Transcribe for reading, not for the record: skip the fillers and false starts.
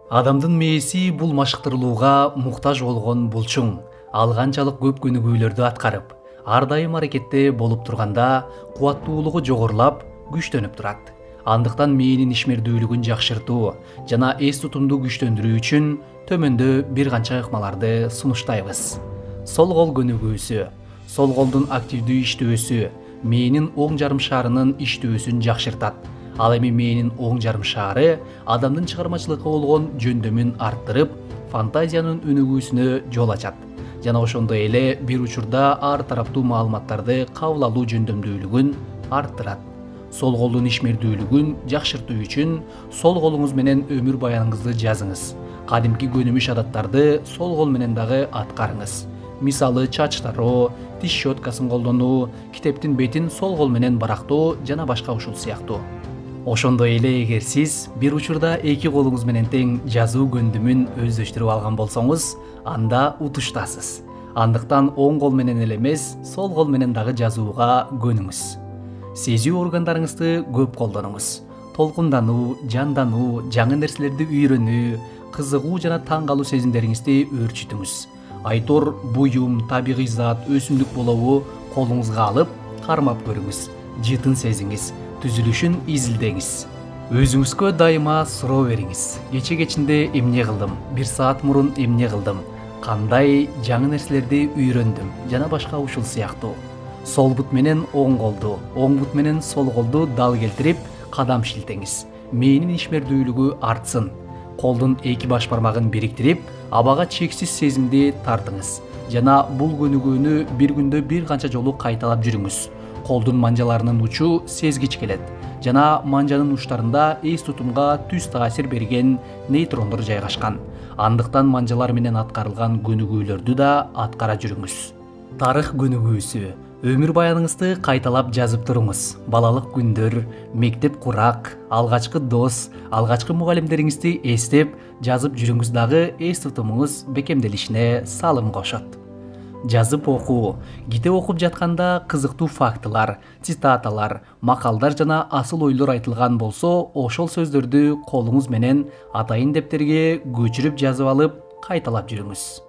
Адамдын мээси бул машыктырылууга муктаж болгон булчуң. Ал канчалык көп көнүгүүлөрдү аткарып, ар дайым аракетте болуп турганда кубаттуулугу жогорулап, күчтөнүп турат. Андыктан мээнин ишмердүүлүгүн жакшыртуу жана эс тутумду күчтөндүрүү үчүн төмөндө бир канча ыкмаларды сунуштайбыз. Сол кол көнүгүүсү. Сол колдун активдүү иштөөсү мээнин оң жарым шарынын иштөөсүн жакшыртат. Ал эми мээнин оң жарым шары адамдын чыгармачылыкка болгон жөндөмүн арттырып, фантазиянын өнүгүүсүнө жол ачат. Жана ошондой эле бир учурда ар тараптуу маалыматтарды кабыл алуу жөндөмдүүлүгүн арттырат. Сол колдун ишмердүүлүгүн жакшыртуу үчүн сол колуңуз менен өмүр баяныңызды жазыңыз. Кадимки көнүмүш адаттарды сол кол менен дагы аткарыңыз. Мисалы чач тароо, тиш щеткасын колдонуу, китептин бетин сол кол менен барактоо жана башка ушул сыяктуу. Ошондой эле эгер сиз бир учурда эки колуңуз менен тең жазуу көндүмүн өздөштүрүп алган болсоңуз, анда утуштасыз. Андыктан оң кол менен эле эмес, сол кол менен дагы жазууга көнүңүз. Сезүү органдарыңызды көп колдонуңуз. Толкундануу, жандануу, жаңы нерселерди үйрөнүү, кызыгуу жана таң калуу сезимдериңизди өөрчүтүңүз. Айтор, буюм, табигый зат, өсүмдүк болобу колуңузга алып, кармап көрүңүз. Жытын сезиңиз, түзүлүшүн изилдеңиз. Өзүңүзгө дайыма суроо бериңиз. Кечинде эмне кылдым? Бир саат мурун эмне кылдым? Кандай жаңы нерселерди үйрөндүм? Жана башка ушул сыяктуу. Сол бут менен оң колду, оң бут менен сол колду дал келтирип, кадам шилтеңиз. Мээнин ишмердүүлүгү артсын. Колдун эки баш бармагын бириктирип, абага чексиз сезимди тартыңыз. Жана бул көнүгүүнү бир күндө бир канча жолу кайталап жүрүңүз. Колдун манжаларынын учу сезгич келет. Жана манжанын учтарында эс тутумга түз таасир берген нейтрондор жайгашкан. Андыктан манжалар менен аткарылган көнүгүүлөрдү да аткара жүрүңүз. Тарых көнүгүүсү. Өмүр баяныңызды кайталап жазып туруңуз. Балалык күндөр, мектеп курак, алгачкы дос, алгачкы мугалимдериңизди эстеп, жазып жүрүңүз дагы эс тутумуңуз бекемделишине салым кошот. Жазып окуу. Китеп окуп жатканда кызыктуу фактылар, цитаталар, макалдар жана асыл ойлор айтылган болсо, ошол сөздөрдү колуңуз менен атайын дептерге көчүрүп жазып алып, кайталап жүрүңүз.